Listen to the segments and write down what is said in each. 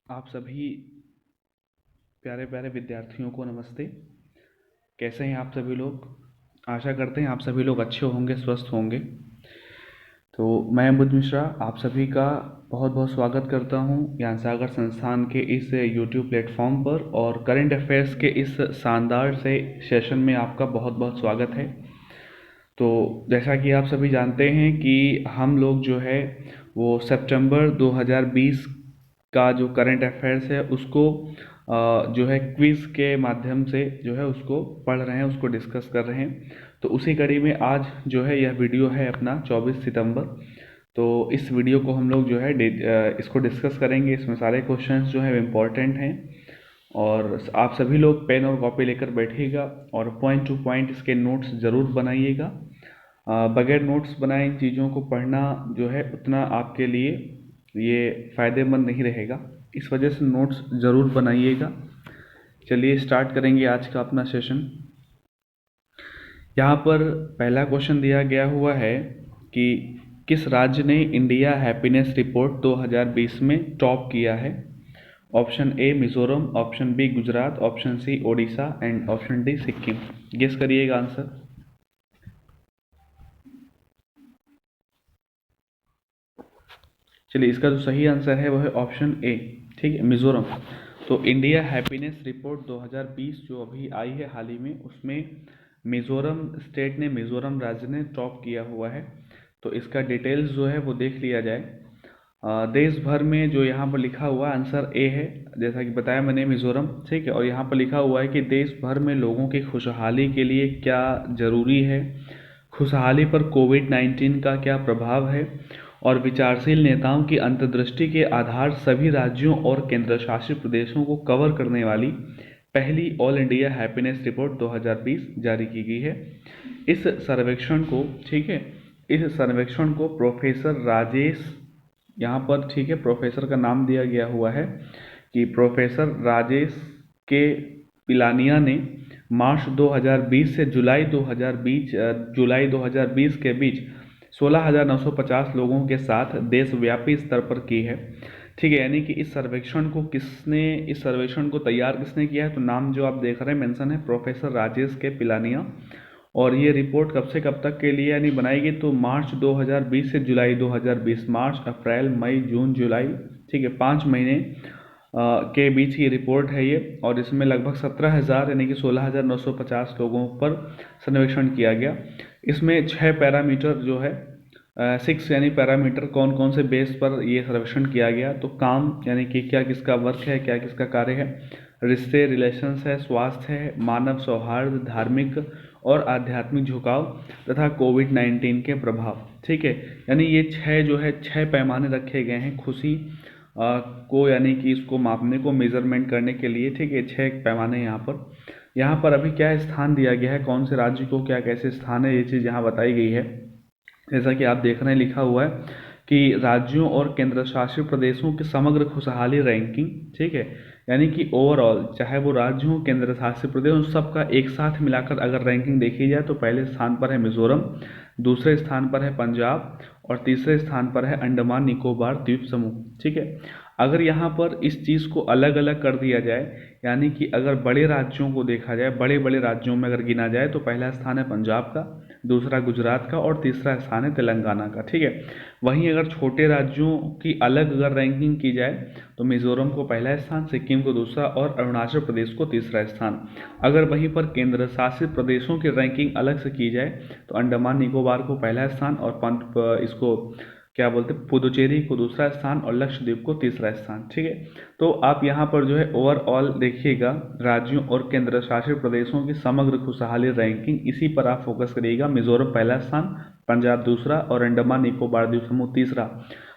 आप सभी प्यारे प्यारे विद्यार्थियों को नमस्ते। कैसे हैं आप सभी लोग? आशा करते हैं आप सभी लोग अच्छे होंगे, स्वस्थ होंगे। तो मैं बुध मिश्रा आप सभी का बहुत बहुत स्वागत करता हूं ज्ञान सागर संस्थान के इस यूट्यूब प्लेटफॉर्म पर, और करंट अफेयर्स के इस शानदार से सेशन में आपका बहुत बहुत स्वागत है। तो जैसा कि आप सभी जानते हैं कि हम लोग जो है वो सितंबर 2020 का जो करंट अफेयर्स है उसको जो है क्विज़ के माध्यम से जो है उसको पढ़ रहे हैं, उसको डिस्कस कर रहे हैं। तो उसी कड़ी में आज जो है यह वीडियो है अपना 24 सितंबर। तो इस वीडियो को हम लोग जो है इसको डिस्कस करेंगे। इसमें सारे क्वेश्चंस जो है इम्पोर्टेंट हैं, और आप सभी लोग पेन और कॉपी लेकर बैठिएगा और पॉइंट टू पॉइंट इसके नोट्स ज़रूर बनाइएगा। बगैर नोट्स बनाए इन चीज़ों को पढ़ना जो है उतना आपके लिए ये फ़ायदेमंद नहीं रहेगा, इस वजह से नोट्स ज़रूर बनाइएगा। चलिए स्टार्ट करेंगे आज का अपना सेशन। यहाँ पर पहला क्वेश्चन दिया गया हुआ है कि किस राज्य ने इंडिया हैप्पीनेस रिपोर्ट 2020 में टॉप किया है? Option A Mizoram, option B Gujarat, option C Odisha and option D Sikkim. Guess करिएगा आंसर। चलिए, इसका जो सही आंसर है वह है ऑप्शन ए। ठीक है, मिजोरम। तो इंडिया हैप्पीनेस रिपोर्ट 2020 जो अभी आई है हाल ही में, उसमें मिजोरम स्टेट ने, मिजोरम राज्य ने टॉप किया हुआ है। तो इसका डिटेल्स जो है वो देख लिया जाए। देश भर में जो यहाँ पर लिखा हुआ आंसर ए है, जैसा कि बताया मैंने, मिजोरम। ठीक है, और यहाँ पर लिखा हुआ है कि देश भर में लोगों की खुशहाली के लिए क्या जरूरी है, खुशहाली पर कोविड-19 का क्या प्रभाव है, और विचारशील नेताओं की अंतर्दृष्टि के आधार सभी राज्यों और केंद्र शासित प्रदेशों को कवर करने वाली पहली ऑल इंडिया हैप्पीनेस रिपोर्ट 2020 जारी की गई है। इस सर्वेक्षण को, ठीक है, इस सर्वेक्षण को प्रोफेसर राजेश, यहाँ पर ठीक है प्रोफेसर का नाम दिया गया हुआ है कि प्रोफेसर राजेश के पिलानिया ने मार्च 2020 से जुलाई 2020 के बीच 16,950 लोगों के साथ देशव्यापी स्तर पर की है। ठीक है, यानी कि इस सर्वेक्षण को तैयार किसने किया है? तो नाम जो आप देख रहे हैं मेंशन है प्रोफेसर राजेश के पिलानिया। और ये रिपोर्ट कब से कब तक के लिए यानी बनाएगी? तो मार्च 2020 से जुलाई 2020, मार्च अप्रैल मई जून जुलाई, ठीक है, 5 महीने के बीच की रिपोर्ट है ये। और इसमें लगभग 17,000 यानी कि 16,950 लोगों पर सर्वेक्षण किया गया। इसमें 6 पैरामीटर जो है, 6 यानी पैरामीटर कौन कौन से बेस पर ये सर्वेक्षण किया गया? तो काम यानी कि क्या किसका वर्क है, क्या किसका कार्य है, रिश्ते रिलेशंस है, स्वास्थ्य है, मानव सौहार्द, धार्मिक और आध्यात्मिक झुकाव, तथा कोविड-19 के प्रभाव। ठीक है, यानी ये 6 जो है 6 पैमाने रखे गए हैं खुशी को, यानी कि इसको मापने को, मेजरमेंट करने के लिए। ठीक है, 6 पैमाने यहाँ पर अभी क्या स्थान दिया गया है, कौन से राज्य को क्या कैसे स्थान है, ये चीज़ यहाँ बताई गई है। जैसा कि आप देख रहे हैं लिखा हुआ है कि राज्यों और केंद्र शासित प्रदेशों की समग्र खुशहाली रैंकिंग। ठीक है, यानी कि ओवरऑल चाहे वो राज्य हो, केंद्र शासित प्रदेश, उन सबका एक साथ मिलाकर अगर रैंकिंग देखी जाए तो पहले स्थान पर है मिजोरम, दूसरे स्थान पर है पंजाब, और तीसरे स्थान पर है अंडमान निकोबार द्वीप समूह। ठीक है, अगर यहाँ पर इस चीज़ को अलग अलग कर दिया जाए, यानी कि अगर बड़े राज्यों को देखा जाए, बड़े बड़े राज्यों में अगर गिना जाए तो पहला स्थान है पंजाब का, दूसरा गुजरात का, और तीसरा स्थान है तेलंगाना का। ठीक है, वहीं अगर छोटे राज्यों की अलग अगर रैंकिंग की जाए तो मिजोरम को पहला स्थान, सिक्किम को दूसरा, और अरुणाचल प्रदेश को तीसरा स्थान। अगर वहीं पर केंद्र शासित प्रदेशों की रैंकिंग अलग से की जाए तो अंडमान निकोबार को पहला स्थान, और इसको क्या बोलते हैं, पुदुचेरी को दूसरा स्थान, और लक्षद्वीप को तीसरा स्थान। ठीक है, तो आप यहाँ पर जो है ओवरऑल देखिएगा राज्यों और केंद्र शासित प्रदेशों की समग्र खुशहाली रैंकिंग, इसी पर आप फोकस करिएगा। मिजोरम पहला स्थान, पंजाब दूसरा, और अंडमान निकोबार द्वीप समूह तीसरा।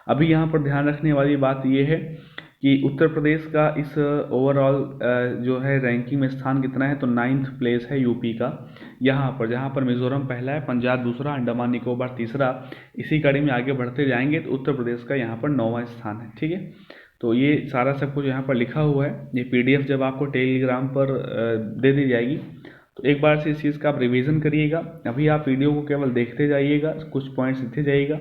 अभी यहाँ पर ध्यान रखने वाली बात यह है कि उत्तर प्रदेश का इस ओवरऑल जो है रैंकिंग में स्थान कितना है? तो 9th प्लेस है यूपी का। यहाँ पर जहाँ पर मिजोरम पहला है, पंजाब दूसरा, अंडमान निकोबार तीसरा, इसी कड़ी में आगे बढ़ते जाएंगे तो उत्तर प्रदेश का यहाँ पर 9वां स्थान है। ठीक है, तो ये सारा सब कुछ यहाँ पर लिखा हुआ है। ये पीडीएफ जब आपको टेलीग्राम पर दे दी जाएगी तो एक बार से इस चीज़ का आप रिवीजन करिएगा। अभी आप वीडियो को केवल देखते जाइएगा, कुछ पॉइंट्स लिखते जाइएगा,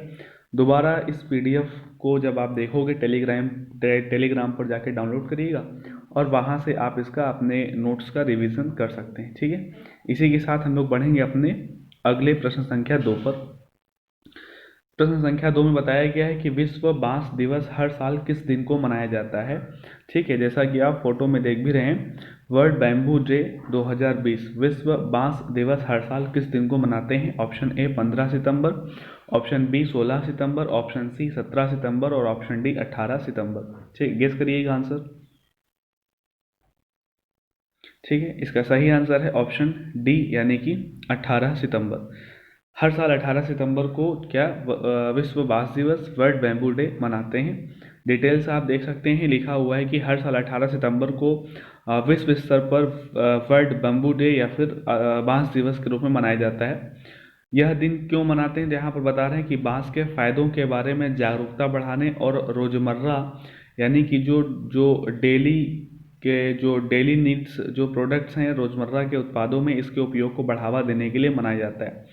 दोबारा इस पीडीएफ को जब आप देखोगे टेलीग्राम पर जाके डाउनलोड करिएगा और वहाँ से आप इसका अपने नोट्स का रिवीजन कर सकते हैं। ठीक है, इसी के साथ हम लोग बढ़ेंगे अपने अगले प्रश्न संख्या 2 पर। प्रश्न संख्या 2 में बताया गया है कि विश्व बांस दिवस हर साल किस दिन को मनाया जाता है। ठीक है, जैसा कि आप फोटो में देख भी रहे हैं, वर्ल्ड बैम्बू डे 2020, विश्व बांस दिवस हर साल किस दिन को मनाते हैं। ऑप्शन ए 15 सितंबर, ऑप्शन बी 16 सितंबर, ऑप्शन सी 17 सितंबर और ऑप्शन डी 18 सितंबर। ठीक, गेस करिएगा आंसर। ठीक है, इसका सही आंसर है ऑप्शन डी यानी कि 18 सितंबर। हर साल 18 सितंबर को क्या विश्व बांस दिवस वर्ल्ड बैम्बू डे मनाते हैं। डिटेल्स आप देख सकते हैं, लिखा हुआ है कि हर साल 18 सितंबर को विश्व स्तर पर वर्ल्ड बैम्बू डे या फिर बांस दिवस के रूप में मनाया जाता है। यह दिन क्यों मनाते हैं, यहाँ पर बता रहे हैं कि बांस के फायदों के बारे में जागरूकता बढ़ाने और रोजमर्रा यानी कि जो डेली नीड्स जो प्रोडक्ट्स हैं रोजमर्रा के उत्पादों में इसके उपयोग को बढ़ावा देने के लिए मनाया जाता है।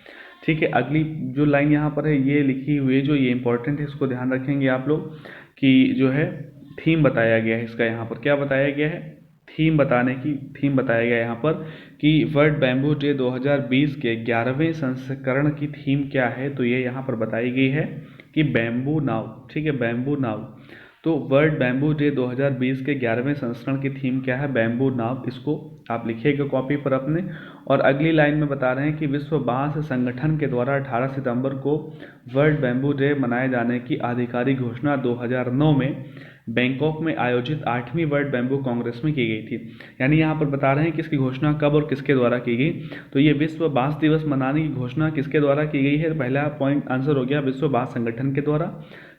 ठीक है, अगली जो लाइन यहाँ पर है ये लिखी हुई है, जो ये इंपॉर्टेंट है, इसको ध्यान रखेंगे आप लोग कि जो है थीम बताया गया है इसका। यहाँ पर क्या बताया गया है, थीम बताया गया है यहाँ पर कि वर्ल्ड बैम्बू डे 2020 के 11वें संस्करण की थीम क्या है। तो ये यहाँ पर बताई गई है कि बैम्बू नाव। ठीक है, बैम्बू नाव। तो वर्ल्ड बैम्बू डे 2020 के 11वें संस्करण की थीम क्या है, बैम्बू नाव। इसको आप लिखिएगा कॉपी पर अपने। और अगली लाइन में बता रहे हैं कि विश्व बांस संगठन के द्वारा 18 सितंबर को वर्ल्ड बैम्बू डे मनाए जाने की आधिकारिक घोषणा 2009 में बैंकॉक में आयोजित 8वीं वर्ल्ड बैम्बू कांग्रेस में की गई थी। यानी यहाँ पर बता रहे हैं कि इसकी घोषणा कब और किसके द्वारा की गई। तो ये विश्व बांस दिवस मनाने की घोषणा किसके द्वारा की गई है, पहला पॉइंट आंसर हो गया विश्व बांस संगठन के द्वारा।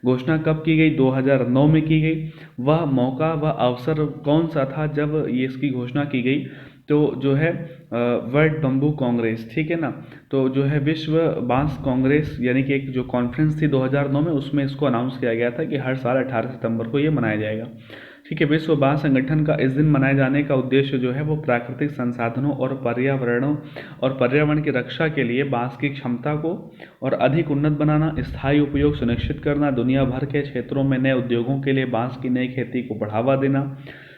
घोषणा कब की गई, 2009 में की गई। वह मौका वह अवसर कौन सा था जब ये इसकी घोषणा की गई, तो जो है वर्ल्ड बम्बू कांग्रेस। ठीक है ना, तो जो है विश्व बांस कांग्रेस यानी कि एक जो कॉन्फ्रेंस थी 2009 में, उसमें इसको अनाउंस किया गया था कि हर साल 18 सितंबर को ये मनाया जाएगा। ठीक है, विश्व बांस संगठन का इस दिन मनाए जाने का उद्देश्य जो है वो प्राकृतिक संसाधनों और पर्यावरण की रक्षा के लिए बांस की क्षमता को और अधिक उन्नत बनाना, स्थायी उपयोग सुनिश्चित करना, दुनिया भर के क्षेत्रों में नए उद्योगों के लिए बांस की नई खेती को बढ़ावा देना,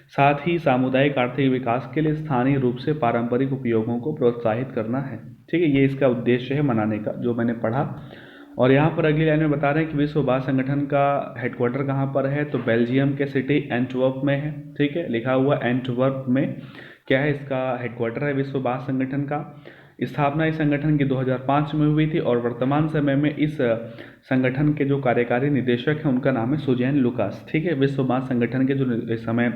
साथ ही सामुदायिक आर्थिक विकास के लिए स्थानीय रूप से पारंपरिक उपयोगों को प्रोत्साहित करना है। ठीक है, ये इसका उद्देश्य है मनाने का, जो मैंने पढ़ा। और यहाँ पर अगली लाइन में बता रहे हैं कि विश्व बांस संगठन का हेडक्वार्टर कहाँ पर है, तो बेल्जियम के सिटी एंटवर्प में है। ठीक है, लिखा हुआ एंटवर्प में क्या है, इसका हेडक्वार्टर है विश्व बांस संगठन का। स्थापना इस संगठन की 2005 में हुई थी और वर्तमान समय में इस संगठन के जो कार्यकारी निदेशक हैं उनका नाम है सुजैन लुकास। ठीक है, विश्व बांस संगठन के जो इस समय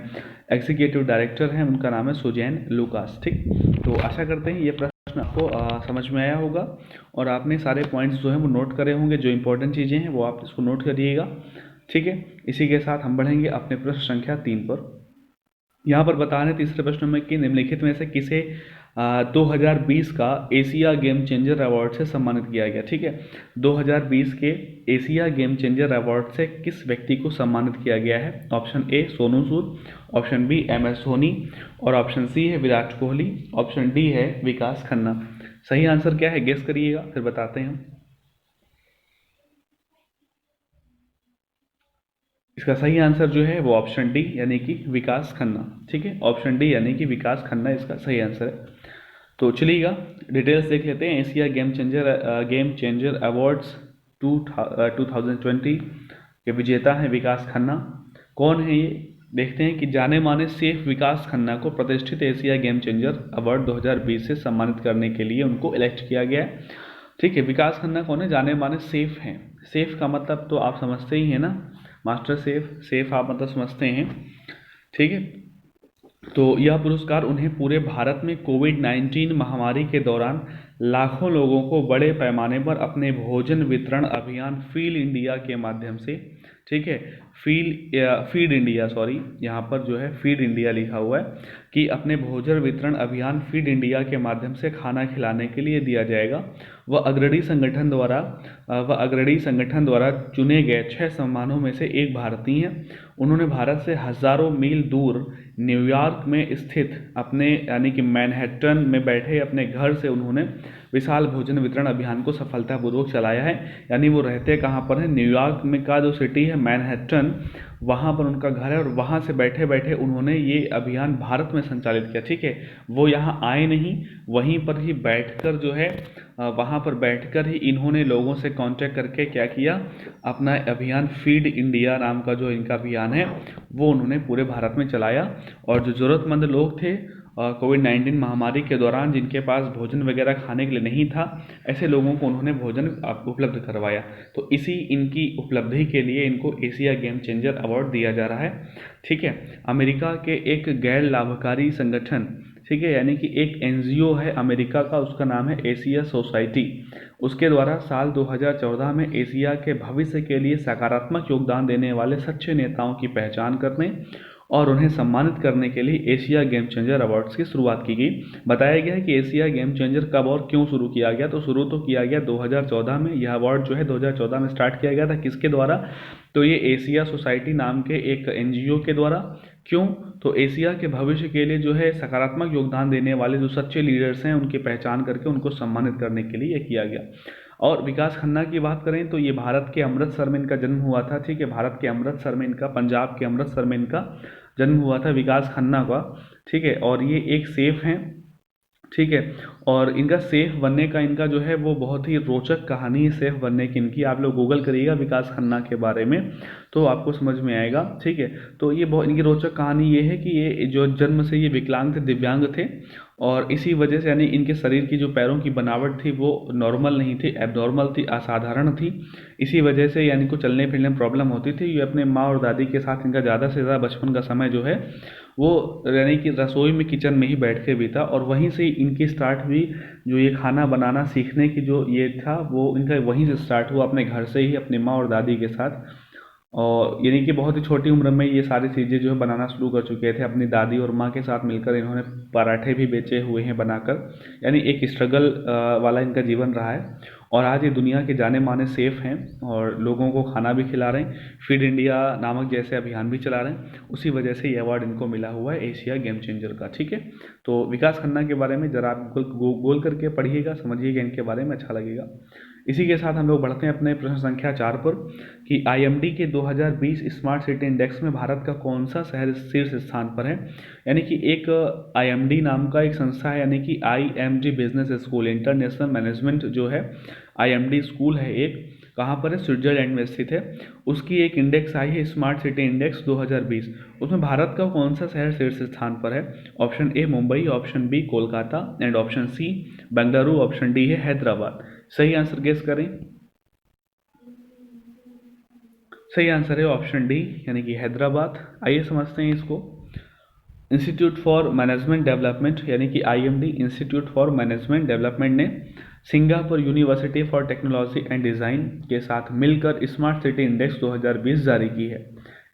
एग्जीक्यूटिव डायरेक्टर हैं उनका नाम है सुजैन लुकास। ठीक, तो आशा करते हैं ये प्रश्न आपको समझ में आया होगा और आपने सारे पॉइंट्स जो हैं वो नोट करे होंगे। जो इंपॉर्टेंट चीज़ें हैं वो आप इसको नोट करिएगा। ठीक है, इसी के साथ हम बढ़ेंगे अपने प्रश्न संख्या 3 पर। यहाँ पर बता रहे हैं तीसरे प्रश्न में कि निम्नलिखित में से किसे 2020 का एशिया गेम चेंजर अवार्ड से सम्मानित किया गया। ठीक है, 2020 के एशिया गेम चेंजर अवार्ड से किस व्यक्ति को सम्मानित किया गया है। Option A Sonu Sood, option B MS Dhoni और ऑप्शन सी है विराट कोहली, ऑप्शन डी है विकास खन्ना। सही आंसर क्या है, गेस करिएगा फिर बताते हैं हम। इसका सही आंसर जो है वो ऑप्शन डी यानी कि विकास खन्ना। ठीक है, ऑप्शन डी यानी कि विकास खन्ना इसका सही आंसर है। तो चलिएगा डिटेल्स देख लेते हैं। एशिया गेम चेंजर अवार्ड्स 2020 के विजेता हैं विकास खन्ना। कौन है ये, देखते हैं कि जाने माने सेफ विकास खन्ना को प्रतिष्ठित एशिया गेम चेंजर अवार्ड 2020 से सम्मानित करने के लिए उनको इलेक्ट किया गया है। ठीक है, विकास खन्ना कौन है, जाने माने सेफ हैं। सेफ का मतलब तो आप समझते ही हैं ना, मास्टर सेफ आप मतलब समझते हैं। ठीक है, तो यह पुरस्कार उन्हें पूरे भारत में कोविड-19 महामारी के दौरान लाखों लोगों को बड़े पैमाने पर अपने भोजन वितरण अभियान फीड इंडिया के माध्यम से, ठीक है, फीड इंडिया सॉरी, यहाँ पर जो है फीड इंडिया लिखा हुआ है कि अपने भोजन वितरण अभियान फीड इंडिया के माध्यम से खाना खिलाने के लिए दिया जाएगा। वह अग्रणी संगठन द्वारा चुने गए 6 सम्मानों में से एक भारतीय हैं। उन्होंने भारत से हज़ारों मील दूर न्यूयॉर्क में स्थित अपने यानी कि मैनहट्टन में बैठे अपने घर से उन्होंने विशाल भोजन वितरण अभियान को सफलतापूर्वक चलाया है। यानी वो रहते कहाँ पर है, न्यूयॉर्क में का जो सिटी है मैनहट्टन, वहाँ पर उनका घर है और वहाँ से बैठे बैठे उन्होंने ये अभियान भारत में संचालित किया। ठीक है, वो यहाँ आए नहीं, वहीं पर ही बैठकर जो है वहाँ पर बैठकर ही इन्होंने लोगों से कांटेक्ट करके क्या किया, अपना अभियान फीड इंडिया नाम का जो इनका अभियान है वो उन्होंने पूरे भारत में चलाया। और जो ज़रूरतमंद लोग थे कोविड-19 महामारी के दौरान जिनके पास भोजन वगैरह खाने के लिए नहीं था, ऐसे लोगों को उन्होंने भोजन उपलब्ध करवाया। तो इसी इनकी उपलब्धि के लिए इनको एशिया गेम चेंजर अवार्ड दिया जा रहा है। ठीक है, अमेरिका के एक गैर लाभकारी संगठन, ठीक है, यानी कि एक एनजीओ है अमेरिका का, उसका नाम है एशिया सोसाइटी, उसके द्वारा साल 2014 में एशिया के भविष्य के लिए सकारात्मक योगदान देने वाले सच्चे नेताओं की पहचान करने और उन्हें सम्मानित करने के लिए एशिया गेम चेंजर अवार्ड्स की शुरुआत की गई। बताया गया है कि एशिया गेम चेंजर कब और क्यों शुरू किया गया, तो शुरू तो किया गया 2014 में। यह अवार्ड जो है 2014 में स्टार्ट किया गया था। किसके द्वारा, तो ये एशिया सोसाइटी नाम के एक एनजीओ के द्वारा। क्यों, तो एशिया के भविष्य के लिए जो है सकारात्मक योगदान देने वाले जो सच्चे लीडर्स हैं उनकी पहचान करके उनको सम्मानित करने के लिए ये किया गया। और विकास खन्ना की बात करें तो ये भारत के अमृतसर में इनका जन्म हुआ था। ठीक है, भारत के अमृतसर में इनका, पंजाब के अमृतसर में इनका जन्म हुआ था विकास खन्ना का। ठीक है, और ये एक सेफ हैं। ठीक है, और इनका सेफ बनने का इनका जो है वो बहुत ही रोचक कहानी है सेफ बनने की इनकी। आप लोग गूगल करिएगा विकास खन्ना के बारे में तो आपको समझ में आएगा। ठीक है, तो ये बहुत इनकी रोचक कहानी ये है कि ये जो जन्म से ये विकलांग थे, दिव्यांग थे, और इसी वजह से यानी इनके शरीर की जो पैरों की बनावट थी वो नॉर्मल नहीं थी, एबनॉर्मल थी, असाधारण थी। इसी वजह से यानी को चलने फिरने में प्रॉब्लम होती थी। ये अपने माँ और दादी के साथ इनका ज़्यादा से ज़्यादा बचपन का समय जो है वो यानी कि रसोई में, किचन में ही बैठ के बीता, और वहीं से इनकी स्टार्ट हुई जो ये खाना बनाना सीखने की जो ये था वो इनका वहीं से स्टार्ट हुआ, अपने घर से ही, अपनी माँ और दादी के साथ। और यानी कि बहुत ही छोटी उम्र में ये सारी चीज़ें जो है बनाना शुरू कर चुके थे। अपनी दादी और माँ के साथ मिलकर इन्होंने पराठे भी बेचे हुए हैं बनाकर, यानी एक स्ट्रगल वाला इनका जीवन रहा है। और आज ये दुनिया के जाने माने सेफ हैं और लोगों को खाना भी खिला रहे हैं, फीड इंडिया नामक जैसे अभियान भी चला रहे हैं। उसी वजह से ये अवार्ड इनको मिला हुआ है एशिया गेम चेंजर का। ठीक है, तो विकास खन्ना के बारे में ज़रा आप गूगल करके पढ़िएगा, समझिएगा इनके बारे में, अच्छा लगेगा। इसी के साथ हम लोग बढ़ते हैं अपने प्रश्न संख्या 4 पर कि आईएमडी के 2020 स्मार्ट सिटी इंडेक्स में भारत का कौन सा शहर शीर्ष स्थान पर है। यानी कि एक आईएमडी नाम का एक संस्था है, यानी कि IMG business school, international management जो है आईएमडी स्कूल है एक, कहाँ पर है, स्विट्जरलैंड में स्थित है। उसकी एक इंडेक्स आई है स्मार्ट सिटी इंडेक्स 2020, उसमें भारत का कौन सा शहर शीर्ष स्थान पर है। Option A Mumbai, option B Kolkata and option C Bengaluru, option D है हैदराबाद। सही आंसर गेस करें। सही आंसर है ऑप्शन डी, यानी कि हैदराबाद। आइए समझते हैं इसको। इंस्टीट्यूट फॉर मैनेजमेंट डेवलपमेंट यानी कि IMD, institute for management development ने Singapore university for technology and design के साथ मिलकर स्मार्ट सिटी इंडेक्स 2020 जारी की है।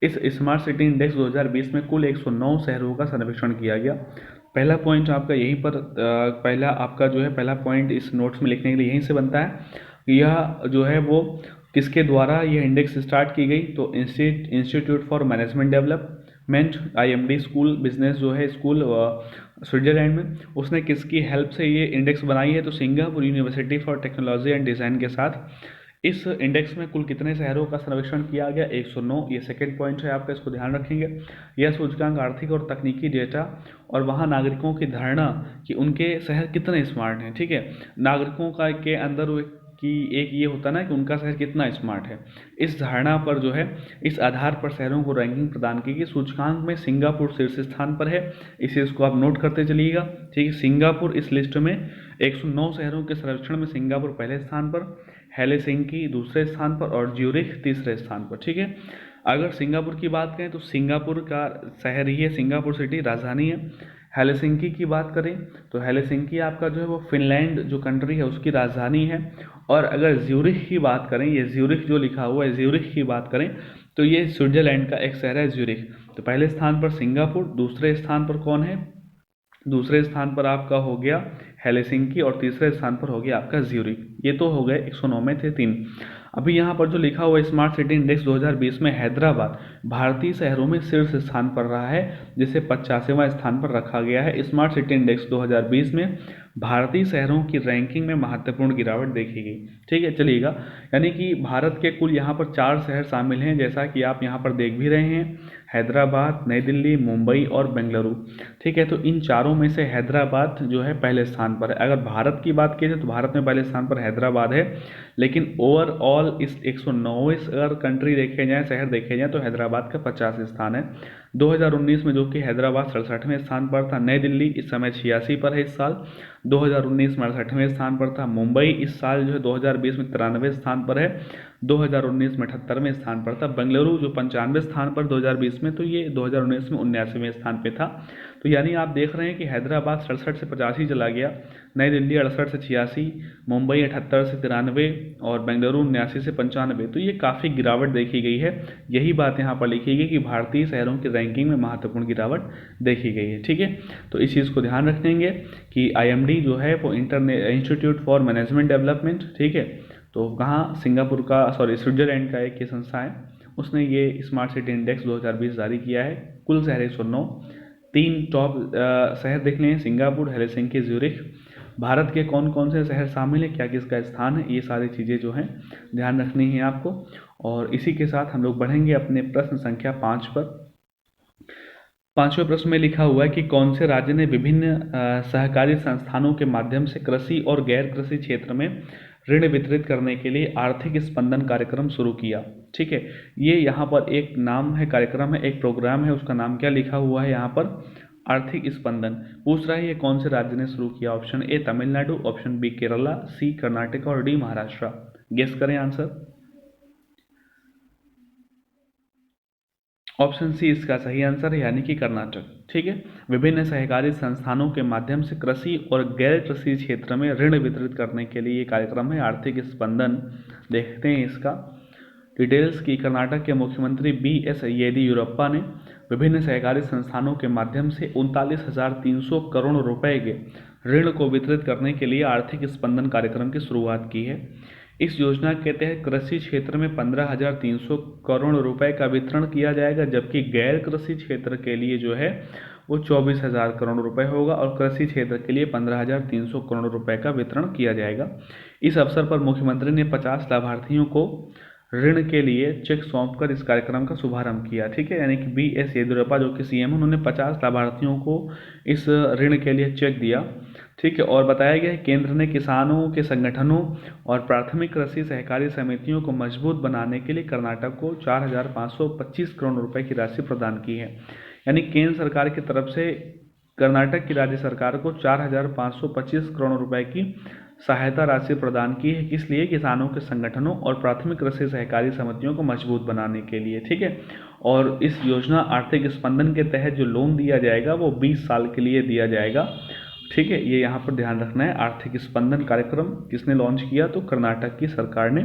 इस स्मार्ट सिटी इंडेक्स 2020 में कुल 109 शहरों का सर्वेक्षण किया गया। पहला पॉइंट आपका यहीं पर पहला आपका जो है पहला पॉइंट इस नोट्स में लिखने के लिए यहीं से बनता है। यह जो है वो किसके द्वारा यह इंडेक्स स्टार्ट की गई, तो institute for management development IMD school business जो है स्कूल स्विट्जरलैंड में, उसने किसकी हेल्प से ये इंडेक्स बनाई है, तो Singapore university for technology and design के साथ। इस इंडेक्स में कुल कितने शहरों का सर्वेक्षण किया गया, 109। ये सेकंड पॉइंट है आपका, इसको ध्यान रखेंगे। यह सूचकांक आर्थिक और तकनीकी डेटा और वहाँ नागरिकों की धारणा कि उनके शहर कितने स्मार्ट हैं। ठीक है, नागरिकों का के अंदर कि एक ये होता ना कि उनका शहर कितना स्मार्ट है, इस धारणा पर जो है इस आधार पर शहरों को रैंकिंग प्रदान की गई। सूचकांक में सिंगापुर शीर्ष स्थान पर है, इसको आप नोट करते चलिएगा। ठीक है, सिंगापुर इस लिस्ट में 109 शहरों के सर्वेक्षण में सिंगापुर पहले स्थान पर, हेलसिंकी दूसरे स्थान पर और ज्यूरिख तीसरे स्थान पर। ठीक है, अगर सिंगापुर की बात करें तो सिंगापुर का शहर ही है, सिंगापुर सिटी राजधानी है। हेलसिंकी की बात करें तो हेलसिंकी आपका जो है वो फिनलैंड जो कंट्री है उसकी राजधानी है। और अगर ज्यूरिख की बात करें, ये ज्यूरिख जो लिखा हुआ है, ज्यूरिख की बात करें तो ये स्विट्जरलैंड का एक शहर है ज्यूरिख। तो पहले स्थान पर सिंगापुर, दूसरे स्थान पर कौन है, दूसरे स्थान पर आपका हो गया हेलसिंकी और तीसरे स्थान पर हो गया आपका ज्यूरिख। ये तो हो गए 109 में थे 3। अभी यहाँ पर जो लिखा हुआ स्मार्ट सिटी इंडेक्स 2020 में हैदराबाद भारतीय शहरों में शीर्ष स्थान पर रहा है, जिसे 85वां स्थान पर रखा गया है। स्मार्ट सिटी इंडेक्स 2020 में भारतीय शहरों की रैंकिंग में महत्वपूर्ण गिरावट देखी गई। ठीक है, चलिएगा, यानी कि भारत के कुल यहाँ पर 4 शहर शामिल हैं, जैसा कि आप यहाँ पर देख भी रहे हैं, हैदराबाद, नई दिल्ली, मुंबई और बेंगलुरु। ठीक है, तो इन चारों में से हैदराबाद जो है पहले स्थान पर है। अगर भारत की बात की जाए तो भारत में पहले स्थान पर हैदराबाद है, लेकिन ओवरऑल इस 109 अगर कंट्री देखे जाएँ, शहर देखे जाएँ, तो हैदराबाद का 50 स्थान है। 2019 में जो कि हैदराबाद 67वें स्थान पर था, नई दिल्ली इस समय 86 पर है इस साल, 2019 में 68वें स्थान पर था, मुंबई इस साल जो है 2020 में 93वें स्थान पर है, 2019 में 78वें स्थान पर था, बेंगलुरु जो 95वें स्थान पर 2020 में, तो ये 2019 में 79वें स्थान पे था। तो यानी आप देख रहे हैं कि हैदराबाद 67 से 85 चला गया, नई दिल्ली 68 से 86, मुंबई 78 से 93 और बेंगलुरु 79 से 95। तो ये काफ़ी गिरावट देखी गई है। यही बात यहाँ पर लिखी गई कि भारतीय शहरों की रैंकिंग में महत्वपूर्ण गिरावट देखी गई है। ठीक है, तो इस चीज़ को ध्यान रखेंगे कि IMD जो है वो इंस्टीट्यूट फॉर मैनेजमेंट डेवलपमेंट, ठीक है, तो कहाँ सिंगापुर का स्विट्जरलैंड का एक ये संस्था है, उसने ये स्मार्ट सिटी इंडेक्स 2020 जारी किया है। कुल शहर 109, 3 टॉप शहर देख लें, सिंगापुर, हेलसिंकी, ज्यूरिख। भारत के कौन कौन से शहर शामिल हैं, क्या किसका स्थान है, ये सारी चीज़ें जो हैं ध्यान रखनी है आपको। और इसी के साथ हम लोग बढ़ेंगे अपने प्रश्न संख्या 5 पर। 5वें प्रश्न में लिखा हुआ है कि कौन से राज्य ने विभिन्न सहकारी संस्थानों के माध्यम से कृषि और गैर कृषि क्षेत्र में ऋण वितरित करने के लिए आर्थिक स्पंदन कार्यक्रम शुरू किया। ठीक है, ये यहाँ पर एक नाम है, कार्यक्रम है, एक प्रोग्राम है, उसका नाम क्या लिखा हुआ है यहाँ पर, आर्थिक स्पंदन। पूछ रहा है ये कौन से राज्य ने शुरू किया। Option A Tamil Nadu, option B Kerala, C Karnataka और डी महाराष्ट्र। गेस करें आंसर। ऑप्शन सी इसका सही आंसर है, यानी कि कर्नाटक। ठीक है, विभिन्न सहकारी संस्थानों के माध्यम से कृषि और गैर कृषि क्षेत्र में ऋण वितरित करने के लिए ये कार्यक्रम है आर्थिक स्पंदन। देखते हैं इसका डिटेल्स की। कर्नाटक के मुख्यमंत्री BS येदियुरप्पा ने विभिन्न सहकारी संस्थानों के माध्यम से 39,300 करोड़ रुपए के ऋण को वितरित करने के लिए आर्थिक स्पंदन कार्यक्रम की शुरुआत की है। इस योजना के तहत कृषि क्षेत्र में 15,300 करोड़ रुपए का वितरण किया जाएगा, जबकि गैर कृषि क्षेत्र के लिए जो है वो 24,000 करोड़ रुपए होगा और कृषि क्षेत्र के लिए 15,300 करोड़ रुपए का वितरण किया जाएगा। इस अवसर पर मुख्यमंत्री ने 50 लाभार्थियों को ऋण के लिए चेक सौंपकर इस कार्यक्रम का शुभारंभ किया। ठीक है, यानी कि BS येदियुरप्पा जो कि CM, उन्होंने 50 लाभार्थियों को इस ऋण के लिए चेक दिया। ठीक है, और बताया गया है केंद्र ने किसानों के संगठनों और प्राथमिक कृषि सहकारी समितियों को मजबूत बनाने के लिए कर्नाटक को 4,525 करोड़ रुपए की राशि प्रदान की है। यानी केंद्र सरकार की तरफ से कर्नाटक की राज्य सरकार को 4,525 करोड़ रुपए की सहायता राशि प्रदान की है। किस लिए? किसानों के संगठनों और प्राथमिक कृषि सहकारी समितियों को मजबूत बनाने के लिए। ठीक है, और इस योजना आर्थिक स्पंदन के तहत जो लोन दिया जाएगा वो 20 साल के लिए दिया जाएगा। ठीक है, ये यहाँ पर ध्यान रखना है। आर्थिक स्पंदन कार्यक्रम किसने लॉन्च किया? तो कर्नाटक की सरकार ने।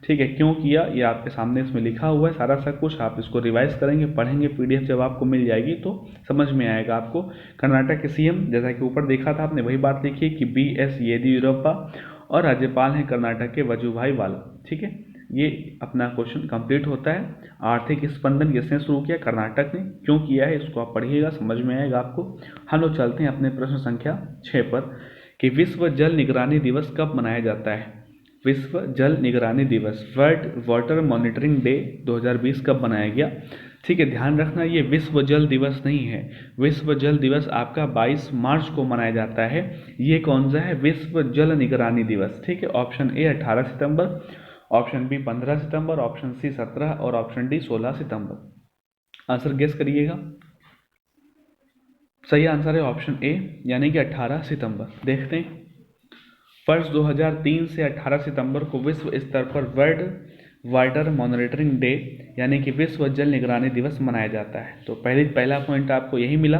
ठीक है, क्यों किया ये आपके सामने इसमें लिखा हुआ है सारा सब कुछ। आप इसको रिवाइज करेंगे, पढ़ेंगे, PDF जब आपको मिल जाएगी तो समझ में आएगा आपको। कर्नाटक के CM जैसा कि ऊपर देखा था आपने वही बात लिखी है कि BS येदियुरप्पा और राज्यपाल हैं कर्नाटक के वजुभाई वाला। ठीक है, ये अपना क्वेश्चन कंप्लीट होता है। आर्थिक स्पंदन किसने शुरू किया? कर्नाटक ने। क्यों किया है इसको आप पढ़िएगा, समझ में आएगा आपको। हम लोग चलते हैं अपने प्रश्न संख्या 6 पर कि विश्व जल निगरानी दिवस कब मनाया जाता है। विश्व जल निगरानी दिवस, वर्ल्ड वाटर मॉनिटरिंग डे 2020 कब मनाया गया? ठीक है, ध्यान रखना ये विश्व जल दिवस नहीं है। विश्व जल दिवस आपका 22 मार्च को मनाया जाता है। ये कौन सा है? विश्व जल निगरानी दिवस। ठीक है, ऑप्शन ए 18 सितंबर, ऑप्शन बी 15 सितंबर, ऑप्शन सी 17 और ऑप्शन डी 16 सितंबर। आंसर गेस करिएगा। सही आंसर है ऑप्शन ए, यानी कि 18 सितंबर। देखते हैं, वर्ष 2003 से 18 सितंबर को विश्व स्तर पर वर्ल्ड वाटर मॉनिटरिंग डे यानी कि विश्व जल निगरानी दिवस मनाया जाता है। तो पहला पॉइंट आपको यही मिला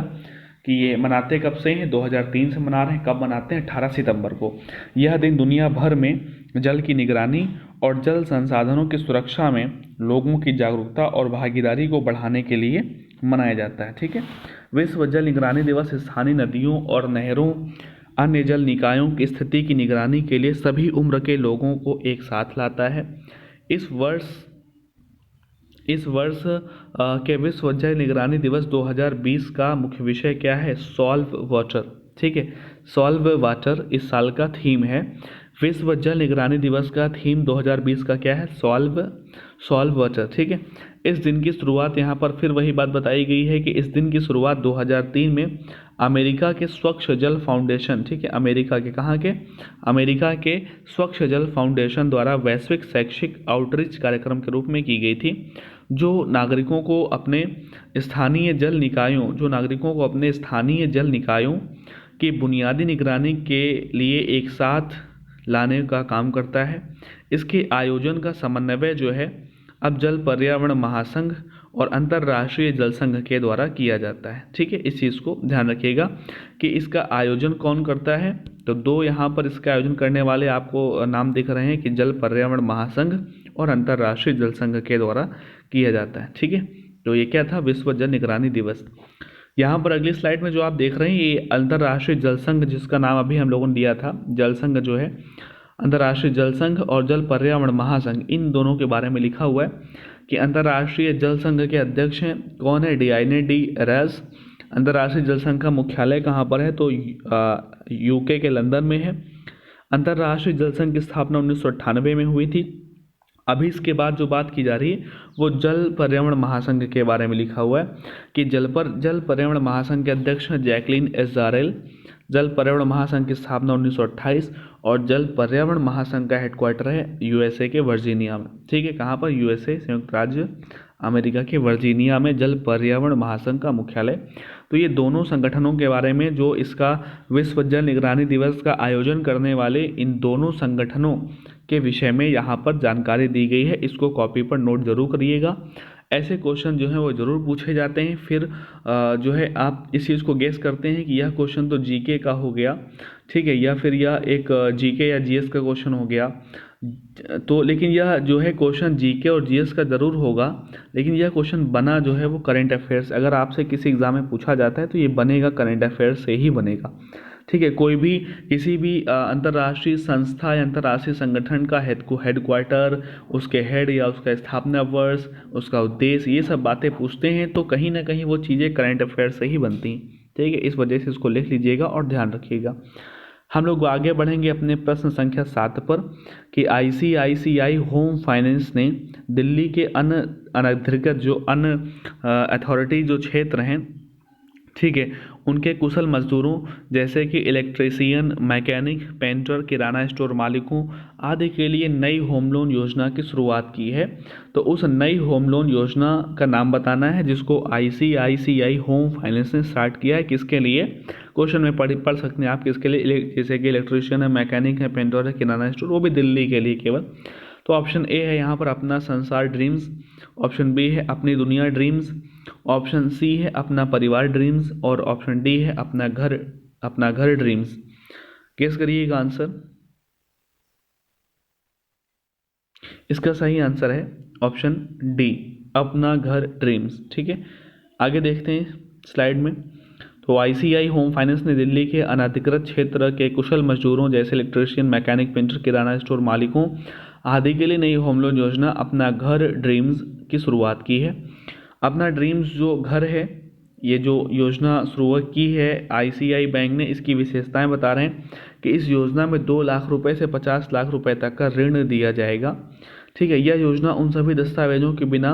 कि ये मनाते कब से हैं? 2003 से मना रहे हैं। कब मनाते हैं? 18 सितंबर को। यह दिन दुनिया भर में जल की निगरानी और जल संसाधनों की सुरक्षा में लोगों की जागरूकता और भागीदारी को बढ़ाने के लिए मनाया जाता है। ठीक है, विश्व जल निगरानी दिवस स्थानीय नदियों और नहरों अन्य जल निकायों की स्थिति की निगरानी के लिए सभी उम्र के लोगों को एक साथ लाता है। इस वर्ष के विश्व जल निगरानी दिवस 2020 का मुख्य विषय क्या है? Solve water. ठीक है, सॉल्व वाटर इस साल का थीम है। विश्व जल निगरानी दिवस का थीम 2020 का क्या है? Solve water. ठीक है, इस दिन की शुरुआत, यहाँ पर फिर वही बात बताई गई है कि इस दिन की शुरुआत 2003 में अमेरिका के स्वच्छ जल फाउंडेशन, ठीक है, अमेरिका के कहाँ के? अमेरिका के स्वच्छ जल फाउंडेशन द्वारा वैश्विक शैक्षिक आउटरीच कार्यक्रम के रूप में की गई थी, जो नागरिकों को अपने स्थानीय जल निकायों की बुनियादी निगरानी के लिए एक साथ लाने का काम करता है। इसके आयोजन का समन्वय जो है अब जल पर्यावरण महासंघ और अंतर्राष्ट्रीय जल संघ के द्वारा किया जाता है। ठीक है, इस चीज़ को ध्यान रखिएगा कि इसका आयोजन कौन करता है। तो दो यहाँ पर इसका आयोजन करने वाले आपको नाम दिख रहे हैं कि जल पर्यावरण महासंघ और अंतर्राष्ट्रीय जल संघ के द्वारा किया जाता है। ठीक है, तो ये क्या था? विश्व जल निगरानी दिवस। यहाँ पर अगली स्लाइड में जो आप देख रहे हैं ये अंतर्राष्ट्रीय जल संघ, जिसका नाम अभी हम लोगों ने दिया था, जल संघ जो है अंतर्राष्ट्रीय जल संघ और जल पर्यावरण महासंघ, इन दोनों के बारे में लिखा हुआ है कि अंतर्राष्ट्रीय जल संघ के अध्यक्ष हैं कौन है? डियाने डी रेस। अंतर्राष्ट्रीय जल संघ का मुख्यालय कहाँ पर है? तो यूके के लंदन में है। अंतर्राष्ट्रीय जल संघ की स्थापना 1998 में हुई थी। अभी इसके बाद जो बात की जा रही है वो जल पर्यावरण महासंघ के बारे में लिखा हुआ है कि जल पर्यावरण महासंघ के अध्यक्ष हैं जैकलीन एस जारेल। जल पर्यावरण महासंघ की स्थापना 1928 और जल पर्यावरण महासंघ का हेडक्वार्टर है यूएसए के वर्जीनिया में। ठीक है, कहाँ पर? यूएसए, संयुक्त राज्य अमेरिका के वर्जीनिया में जल पर्यावरण महासंघ का मुख्यालय। तो ये दोनों संगठनों के बारे में, जो इसका विश्व जल निगरानी दिवस का आयोजन करने वाले इन दोनों संगठनों के विषय में यहाँ पर जानकारी दी गई है। इसको कॉपी पर नोट जरूर करिएगा। ऐसे क्वेश्चन जो हैं वो ज़रूर पूछे जाते हैं। फिर जो है आप इस चीज़ को गेस करते हैं कि यह क्वेश्चन तो जीके का हो गया, ठीक है, या फिर यह एक जीके या जीएस का क्वेश्चन हो गया। तो लेकिन यह जो है क्वेश्चन जीके और जीएस का ज़रूर होगा, लेकिन यह क्वेश्चन बना जो है वो करंट अफेयर्स, अगर आपसे किसी एग्ज़ाम में पूछा जाता है तो ये बनेगा करंट अफेयर्स से ही बनेगा। ठीक है, कोई भी किसी भी अंतर्राष्ट्रीय संस्था या अंतर्राष्ट्रीय संगठन का हेडक्वार्टर, उसके हेड या उसका स्थापना वर्ष, उसका उद्देश्य, ये सब बातें पूछते हैं तो कहीं ना कहीं वो चीज़ें करंट अफेयर्स से ही बनती हैं। ठीक है, इस वजह से इसको लिख लीजिएगा और ध्यान रखिएगा। हम लोग आगे बढ़ेंगे अपने प्रश्न संख्या 7 पर कि आईसीआईसीआई होम फाइनेंस ने दिल्ली के अनधिकृत जो अथॉरिटी जो क्षेत्र हैं, ठीक है, उनके कुशल मजदूरों जैसे कि इलेक्ट्रीशियन, मैकेनिक, पेंटर, किराना स्टोर मालिकों आदि के लिए नई होम लोन योजना की शुरुआत की है। तो उस नई होम लोन योजना का नाम बताना है जिसको आईसीआईसीआई होम फाइनेंस ने स्टार्ट किया है। किसके लिए? क्वेश्चन में पढ़ सकते हैं आप किसके लिए, जैसे कि इलेक्ट्रीशियन है, मैकेनिक है, पेंटर है, किराना स्टोर, वो भी दिल्ली के लिए केवल। तो ऑप्शन ए है यहाँ पर अपना संसार ड्रीम्स, ऑप्शन बी है अपनी दुनिया ड्रीम्स, ऑप्शन सी है अपना परिवार ड्रीम्स और ऑप्शन डी है अपना घर ड्रीम्स। गेस करिएगा आंसर। इसका सही आंसर है ऑप्शन डी, अपना घर ड्रीम्स। ठीक है, आगे देखते हैं स्लाइड में। तो आईसीआई होम फाइनेंस ने दिल्ली के अनधिकृत क्षेत्र के कुशल मजदूरों जैसे इलेक्ट्रीशियन, मैकेनिक, पेंटर, किराना स्टोर मालिकों आदि के लिए नई होम लोन योजना अपना घर ड्रीम्स की शुरुआत की है। अपना ड्रीम्स जो घर है, ये जो योजना शुरू की है आईसीआई बैंक ने, इसकी विशेषताएं बता रहे हैं कि इस योजना में 2 लाख रुपए से 50 लाख रुपए तक का ऋण दिया जाएगा। ठीक है, यह योजना उन सभी दस्तावेजों के बिना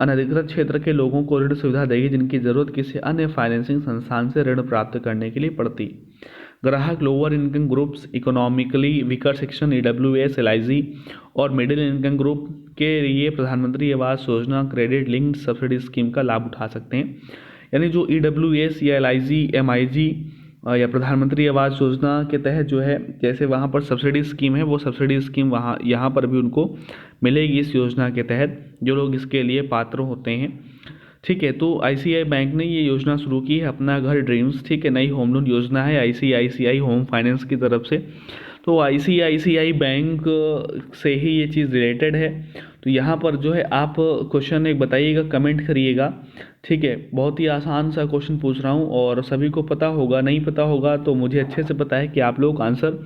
अनधिकृत क्षेत्र के लोगों को ऋण सुविधा देगी जिनकी जरूरत किसी अन्य फाइनेंसिंग संस्थान से ऋण प्राप्त करने के लिए पड़ती। ग्राहक lower income groups, economically weaker section, EWS, LIG और मिडिल इनकम ग्रुप के लिए प्रधानमंत्री Awas Yojana credit linked subsidy scheme का लाभ उठा सकते हैं। यानी जो ईडब्ल्यूएस या एलआईजी, एमआईजी या प्रधानमंत्री आवास योजना के तहत जो है, जैसे वहाँ पर सब्सिडी स्कीम है, वो सब्सिडी स्कीम यहाँ पर भी उनको मिलेगी इस योजना के तहत, जो लोग इसके लिए पात्र होते हैं। ठीक है, तो आईसीआई बैंक ने ये योजना शुरू की है अपना घर ड्रीम्स। ठीक है, नई होम लोन योजना है आईसीआईसीआई होम फाइनेंस की तरफ से। तो आईसीआईसीआई बैंक से ही ये चीज़ रिलेटेड है। तो यहाँ पर जो है आप क्वेश्चन एक बताइएगा, कमेंट करिएगा, ठीक है। बहुत ही आसान सा क्वेश्चन पूछ रहा हूँ और सभी को पता होगा, नहीं पता होगा तो मुझे अच्छे से पता है कि आप लोग आंसर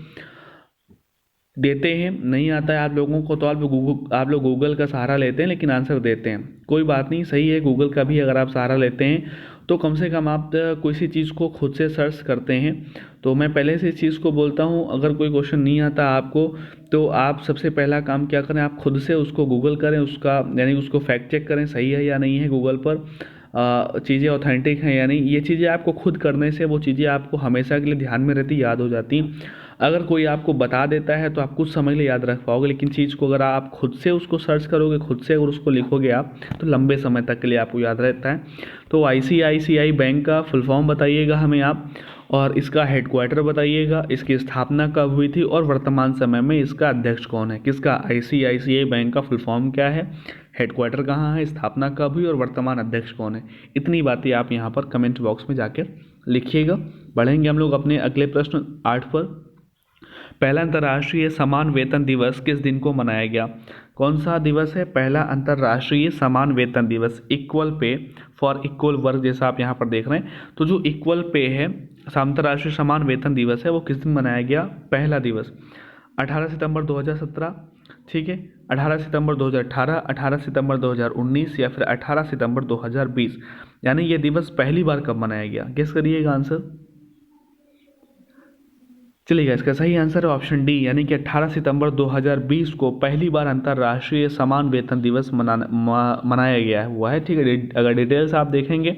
देते हैं। नहीं आता है आप लोगों को तो आप लोग गूगल का सहारा लेते हैं, लेकिन आंसर देते हैं। कोई बात नहीं, सही है, गूगल का भी अगर आप सहारा लेते हैं तो कम से कम आप किसी चीज़ को खुद से सर्च करते हैं। तो मैं पहले से इस चीज़ को बोलता हूँ, अगर कोई क्वेश्चन नहीं आता आपको तो आप सबसे पहला काम क्या करें, आप खुद से उसको गूगल करें, उसका यानी उसको फैक्ट चेक करें सही है या नहीं है गूगल पर, चीज़ें ऑथेंटिक हैं या नहीं। ये चीज़ें आपको खुद करने से वो चीज़ें आपको हमेशा के लिए ध्यान में रहती, याद हो जाती। अगर कोई आपको बता देता है तो आप कुछ समझ ले याद रख पाओगे, लेकिन चीज़ को अगर आप खुद से उसको सर्च करोगे, खुद से अगर उसको लिखोगे आप, तो लंबे समय तक के लिए आपको याद रहता है। तो ICICI बैंक का फुल फॉर्म बताइएगा हमें आप, और इसका हेडक्वार्टर बताइएगा, इसकी स्थापना कब हुई थी और वर्तमान समय में इसका अध्यक्ष कौन है। किसका? ICICI बैंक का फुल फॉर्म क्या है, हेडक्वार्टर कहाँ है, स्थापना कब हुई और वर्तमान अध्यक्ष कौन है। इतनी बातें आप यहाँ पर कमेंट बॉक्स में जाकर लिखिएगा। बढ़ेंगे हम लोग अपने अगले प्रश्न 8 पर। पहला अंतर्राष्ट्रीय समान वेतन दिवस किस दिन को मनाया गया? कौन सा दिवस है? पहला अंतर्राष्ट्रीय समान वेतन दिवस, equal pay for equal work, जैसा आप यहाँ पर देख रहे हैं। तो जो इक्वल पे है, अंतर्राष्ट्रीय समान वेतन दिवस है, वो किस दिन मनाया गया? पहला दिवस 18 सितंबर 2017, ठीक है, 18 सितंबर 2018, 18 सितंबर 2019 या फिर 18 सितंबर 2020। यानी ये दिवस पहली बार कब मनाया गया? गेस करिएगा आंसर। चलिएगा, इसका सही आंसर है ऑप्शन डी, यानी कि 18 सितंबर 2020 को पहली बार अंतर्राष्ट्रीय समान वेतन दिवस मनाया गया हुआ है, ठीक है। अगर डिटेल्स आप देखेंगे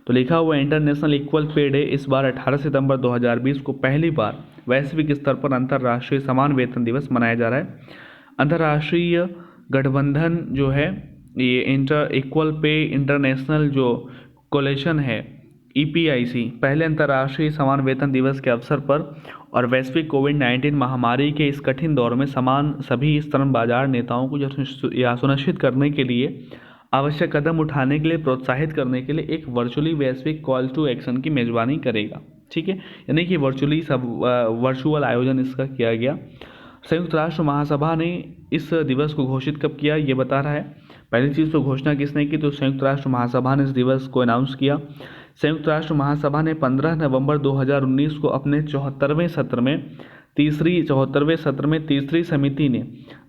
तो लिखा हुआ है इंटरनेशनल इक्वल पे डे इस बार 18 सितंबर 2020 को पहली बार वैश्विक स्तर पर अंतर्राष्ट्रीय समान वेतन दिवस मनाया जा रहा है। अंतर्राष्ट्रीय गठबंधन जो है, ये इंटर इक्वल पे इंटरनेशनल जो कोलेशन है, EPIC, पहले अंतर्राष्ट्रीय समान वेतन दिवस के अवसर पर और वैश्विक कोविड-19 महामारी के इस कठिन दौर में समान सभी श्रम बाजार नेताओं को यह सुनिश्चित करने के लिए आवश्यक कदम उठाने के लिए प्रोत्साहित करने के लिए एक वर्चुअली वैश्विक कॉल टू एक्शन की मेजबानी करेगा, ठीक है। यानी कि वर्चुअल आयोजन इसका किया गया। संयुक्त राष्ट्र महासभा ने इस दिवस को घोषित कब किया, ये बता रहा है। पहली चीज़ तो घोषणा किसने की? तो संयुक्त राष्ट्र महासभा ने इस दिवस को अनाउंस किया। संयुक्त राष्ट्र महासभा ने 15 नवंबर 2019 को अपने 74वें सत्र में तीसरी समिति ने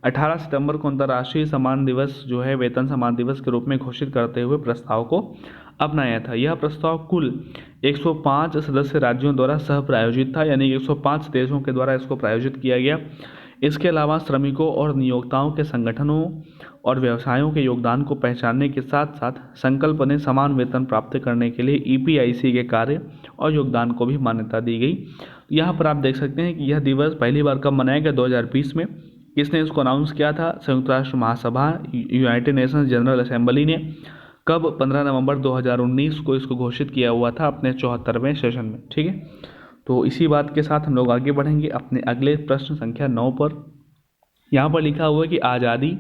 18 सितंबर को अंतर्राष्ट्रीय समान दिवस जो है वेतन समान दिवस के रूप में घोषित करते हुए प्रस्ताव को अपनाया था। यह प्रस्ताव कुल 105 सदस्य राज्यों द्वारा सह प्रायोजित था, यानी 105 देशों के द्वारा इसको प्रायोजित किया गया। इसके अलावा श्रमिकों और नियोक्ताओं के संगठनों और व्यवसायों के योगदान को पहचानने के साथ साथ संकल्प ने समान वेतन प्राप्त करने के लिए EPIC के कार्य और योगदान को भी मान्यता दी गई। यहाँ पर आप देख सकते हैं कि यह दिवस पहली बार कब मनाया गया? 2020 में। किसने इसको अनाउंस किया था? संयुक्त राष्ट्र महासभा, यूनाइटेड नेशंस जनरल असेंबली ने। कब? 15 नवंबर 2019 को इसको घोषित किया हुआ था अपने 74वें सेशन में, ठीक है। तो इसी बात के साथ हम लोग आगे बढ़ेंगे अपने अगले प्रश्न संख्या 9 पर। यहाँ पर लिखा हुआ है कि आज़ादी,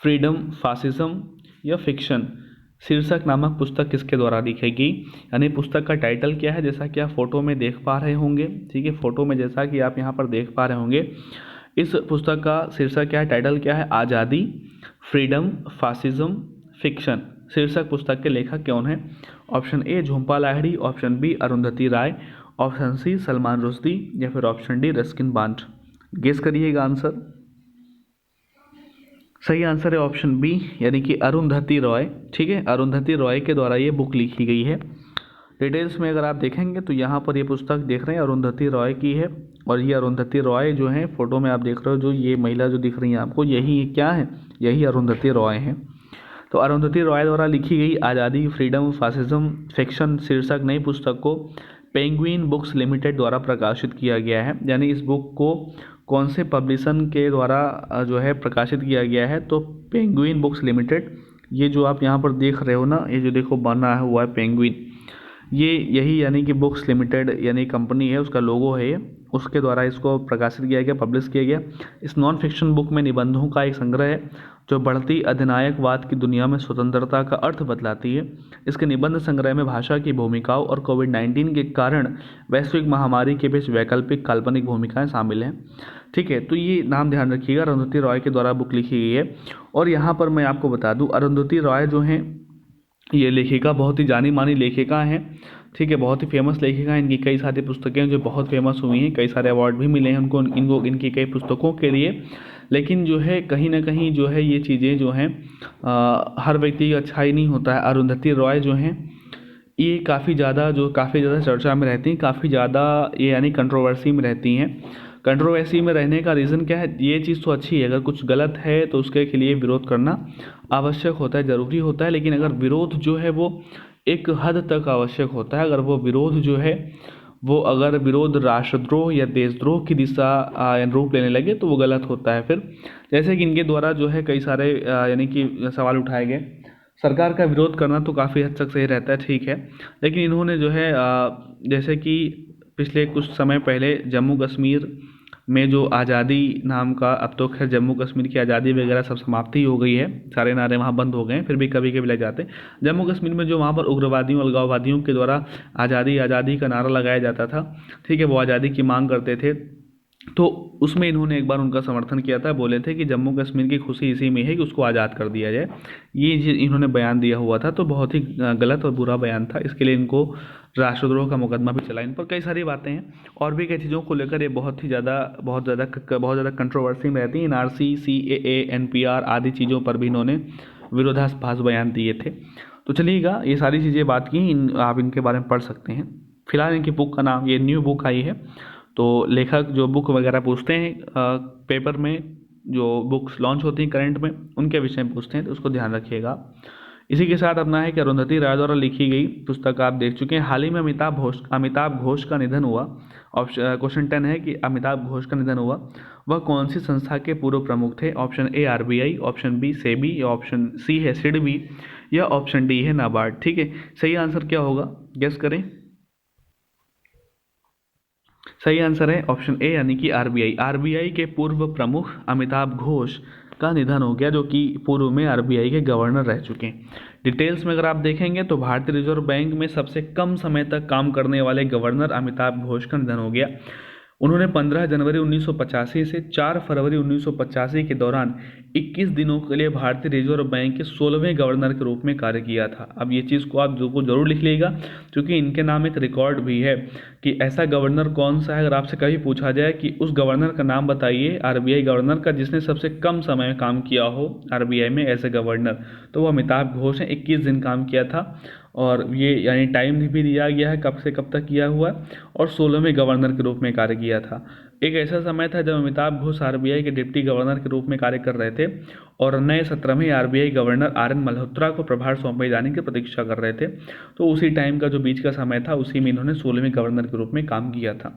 फ्रीडम, फासिज्म या फिक्शन शीर्षक नामक पुस्तक किसके द्वारा लिखी गई? यानी पुस्तक का टाइटल क्या है, जैसा कि आप फोटो में देख पा रहे होंगे, ठीक है। फोटो में जैसा कि आप यहाँ पर देख पा रहे होंगे, इस पुस्तक का शीर्षक क्या है, टाइटल क्या है? आज़ादी, फ्रीडम, फासिज्म, फिक्शन। शीर्षक पुस्तक के लेखक कौन है? Option A Jhumpa Lahiri, option B Arundhati Roy, option C Salman Rushdie या फिर option D Ruskin Bond. Guess करिएगा आंसर। सही आंसर है ऑप्शन बी, यानी कि अरुंधति रॉय, ठीक है। अरुंधति रॉय के द्वारा ये बुक लिखी गई है। डिटेल्स में अगर आप देखेंगे तो यहाँ पर ये पुस्तक देख रहे हैं अरुंधति रॉय की है, और ये अरुंधति रॉय जो है फोटो में आप देख रहे हो, जो ये महिला जो दिख रही है आपको, यही क्या है? यही अरुंधति रॉय है। तो अरुंधति रॉय द्वारा लिखी गई आज़ादी, फ्रीडम, फासिज्म, फिक्शन शीर्षक नई पुस्तक को पेंगुइन बुक्स लिमिटेड द्वारा प्रकाशित किया गया है। यानी इस बुक को कौन से पब्लिशन के द्वारा जो है प्रकाशित किया गया है? तो पेंगुइन बुक्स लिमिटेड। ये जो आप यहाँ पर देख रहे हो ना, ये जो देखो बना हुआ है पेंगुइन, ये यही यानी कि बुक्स लिमिटेड यानी कंपनी है, उसका लोगो है ये, उसके द्वारा इसको प्रकाशित किया गया, पब्लिश किया गया। इस नॉन फिक्शन बुक में निबंधों का एक संग्रह है जो बढ़ती अधिनायकवाद की दुनिया में स्वतंत्रता का अर्थ बतलाती है। इसके निबंध संग्रह में भाषा की भूमिकाओं और कोविड-19 के कारण वैश्विक महामारी के बीच वैकल्पिक काल्पनिक भूमिकाएं शामिल हैं, ठीक है। तो ये नाम ध्यान रखिएगा, अरुंधति रॉय के द्वारा बुक लिखी गई है। और यहाँ पर मैं आपको बता दूँ, अरुंधति रॉय जो हैं ये लेखिका बहुत ही जानी मानी लेखिका हैं, ठीक है, बहुत ही फेमस लेखिका हैं। इनकी कई सारी पुस्तकें हैं जो बहुत फेमस हुई हैं, कई सारे अवार्ड भी मिले हैं इनको इनकी कई पुस्तकों के लिए। लेकिन जो है कहीं ना कहीं जो है ये चीज़ें जो हैं हर व्यक्ति का अच्छा ही नहीं होता है। अरुंधति रॉय जो हैं ये काफ़ी ज़्यादा चर्चा में रहती हैं, काफ़ी ज़्यादा ये यानी कंट्रोवर्सी में रहती हैं। कंट्रोवर्सी में रहने का रीज़न क्या है, ये चीज़ तो अच्छी है, अगर कुछ गलत है तो उसके लिए विरोध करना आवश्यक होता है, ज़रूरी होता है। लेकिन अगर विरोध जो है वो एक हद तक आवश्यक होता है, अगर वो विरोध जो है वो अगर विरोध राष्ट्रद्रोह या देशद्रोह की दिशा रूप लेने लगे तो वो गलत होता है। फिर जैसे कि इनके द्वारा जो है कई सारे यानी कि सवाल उठाए गए। सरकार का विरोध करना तो काफ़ी हद तक सही रहता है, ठीक है, लेकिन इन्होंने जो है जैसे कि पिछले कुछ समय पहले जम्मू कश्मीर में जो आज़ादी नाम का, अब तो खैर जम्मू कश्मीर की आज़ादी वगैरह सब समाप्ति हो गई है, सारे नारे वहाँ बंद हो गए हैं, फिर भी कभी कभी लग जाते हैं। जम्मू कश्मीर में जो वहाँ पर उग्रवादियों अलगाववादियों के द्वारा आज़ादी आज़ादी का नारा लगाया जाता था, ठीक है, वो आज़ादी की मांग करते थे, तो उसमें इन्होंने एक बार उनका समर्थन किया था। बोले थे कि जम्मू कश्मीर की खुशी इसी में है कि उसको आज़ाद कर दिया जाए, ये इन्होंने बयान दिया हुआ था, तो बहुत ही गलत और बुरा बयान था। इसके लिए इनको राष्ट्रद्रोह का मुकदमा भी चला। इन पर कई सारी बातें हैं और भी कई चीज़ों को लेकर ये बहुत ज़्यादा कंट्रोवर्सी में रहती हैं। एनआरसी, CAA, NPR आदि चीज़ों पर भी इन्होंने विरोधाभास बयान दिए थे। तो चलिएगा, ये सारी चीज़ें बात की, आप इनके बारे में पढ़ सकते हैं। फिलहाल इनकी बुक का नाम, ये न्यू बुक आई है, तो लेखक जो बुक वगैरह पूछते हैं पेपर में, जो बुक्स लॉन्च होती हैं करंट में, उनके विषय में पूछते हैं, तो उसको ध्यान रखिएगा। इसी के साथ अपना है कि अरुंधति राय द्वारा लिखी गई पुस्तक आप देख चुके हैं। हाल ही में अमिताभ घोष का निधन हुआ। क्वेश्चन 10 है कि अमिताभ घोष का निधन हुआ, वह कौन सी संस्था के पूर्व प्रमुख थे? Option A RBI, option B SEBI, या ऑप्शन सी है सिडबी, या ऑप्शन डी है नाबार्ड। ठीक है, सही आंसर क्या होगा, गेस करें। सही आंसर है ऑप्शन ए यानी कि RBI के पूर्व प्रमुख अमिताभ घोष का निधन हो गया, जो कि पूर्व में RBI के गवर्नर रह चुके हैं। डिटेल्स में अगर आप देखेंगे तो भारतीय रिजर्व बैंक में सबसे कम समय तक काम करने वाले गवर्नर अमिताभ घोष का निधन हो गया। उन्होंने 15 जनवरी 1985 से 4 फरवरी 1985 के दौरान 21 दिनों के लिए भारतीय रिजर्व बैंक के 16वें गवर्नर के रूप में कार्य किया था। अब ये चीज़ को आप जरूर लिख लीजिएगा, क्योंकि इनके नाम एक रिकॉर्ड भी है कि ऐसा गवर्नर कौन सा है। अगर आपसे कभी पूछा जाए कि उस गवर्नर का नाम बताइए RBI गवर्नर का जिसने सबसे कम समय में काम किया हो RBI में एज ए गवर्नर, तो वो अमिताभ घोष हैं। 21 दिन काम किया था, और ये यानी टाइम भी दिया गया है कब से कब तक किया हुआ, और 16वें गवर्नर के रूप में कार्य किया था। एक ऐसा समय था जब अमिताभ घोष RBI के डिप्टी गवर्नर के रूप में कार्य कर रहे थे, और नए 17वें RBI गवर्नर RN मल्होत्रा को प्रभार सौंपे जाने की प्रतीक्षा कर रहे थे। तो उसी टाइम का जो बीच का समय था, उसी में इन्होंने 16वें गवर्नर के रूप में काम किया था।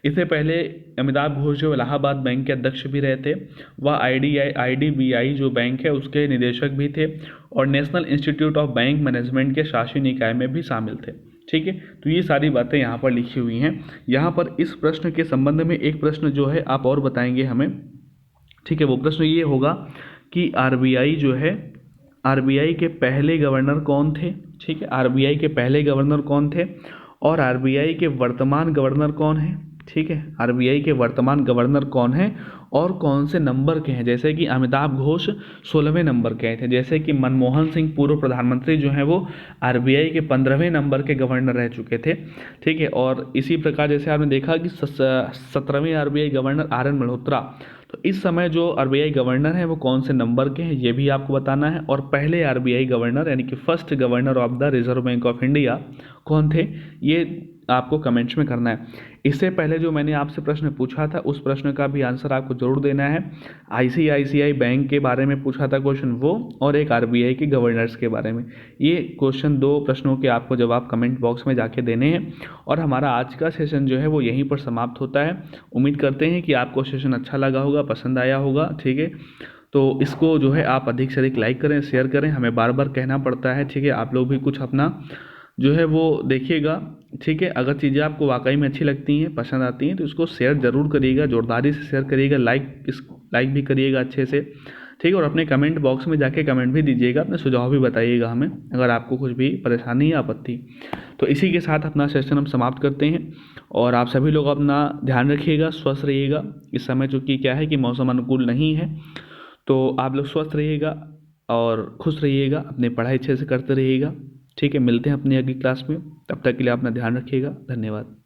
इससे पहले अमिताभ घोष जो इलाहाबाद बैंक के अध्यक्ष भी रहे थे, वह IDBI जो बैंक है उसके निदेशक भी थे, और national institute of bank management के शासी निकाय में भी शामिल थे। ठीक है, तो ये सारी बातें यहाँ पर लिखी हुई हैं। यहाँ पर इस प्रश्न के संबंध में एक प्रश्न जो है आप और बताएंगे हमें, ठीक है, वो प्रश्न ये होगा कि RBI जो है, RBI के पहले गवर्नर कौन थे? ठीक है, RBI के पहले गवर्नर कौन थे, और RBI के वर्तमान गवर्नर कौन है? ठीक है, RBI के वर्तमान गवर्नर कौन है और कौन से नंबर के हैं? जैसे कि अमिताभ घोष 16वें नंबर के थे, जैसे कि मनमोहन सिंह पूर्व प्रधानमंत्री जो हैं वो RBI के 15वें नंबर के गवर्नर रह चुके थे। ठीक है, और इसी प्रकार जैसे आपने देखा कि 17वें RBI गवर्नर RN मल्होत्रा, तो इस समय जो RBI गवर्नर हैं वो कौन से नंबर के हैं ये भी आपको बताना है। और पहले RBI गवर्नर यानी कि first governor of the reserve bank of India कौन थे, ये आपको कमेंट्स में करना है। इससे पहले जो मैंने आपसे प्रश्न पूछा था, उस प्रश्न का भी आंसर आपको जरूर देना है। ICICI बैंक के बारे में पूछा था क्वेश्चन, वो, और एक RBI के गवर्नर्स के बारे में। ये क्वेश्चन, 2 प्रश्नों के आपको जवाब कमेंट बॉक्स में जाके देने हैं। और हमारा आज का सेशन जो है वो यहीं पर समाप्त होता है। उम्मीद करते हैं कि आपको सेशन अच्छा लगा होगा, पसंद आया होगा। ठीक है, तो इसको जो है आप अधिक से अधिक लाइक करें, शेयर करें, हमें बार बार कहना पड़ता है। ठीक है, आप लोग भी कुछ अपना जो है वो देखिएगा। ठीक है, अगर चीज़ें आपको वाकई में अच्छी लगती हैं, पसंद आती हैं, तो इसको शेयर ज़रूर करिएगा, जोरदारी से शेयर करिएगा, लाइक भी करिएगा अच्छे से। ठीक है, और अपने कमेंट बॉक्स में जाके कमेंट भी दीजिएगा, अपने सुझाव भी बताइएगा हमें, अगर आपको कुछ भी परेशानी या आपत्ति। तो इसी के साथ अपना सेशन हम समाप्त करते हैं, और आप सभी लोग अपना ध्यान रखिएगा, स्वस्थ रहिएगा। इस समय चूँकि क्या है कि मौसम अनुकूल नहीं है, तो आप लोग स्वस्थ रहिएगा और खुश रहिएगा, अपनी पढ़ाई अच्छे से करते रहिएगा। ठीक है, मिलते हैं अपनी अगली क्लास में। तब तक के लिए अपना ध्यान रखिएगा। धन्यवाद।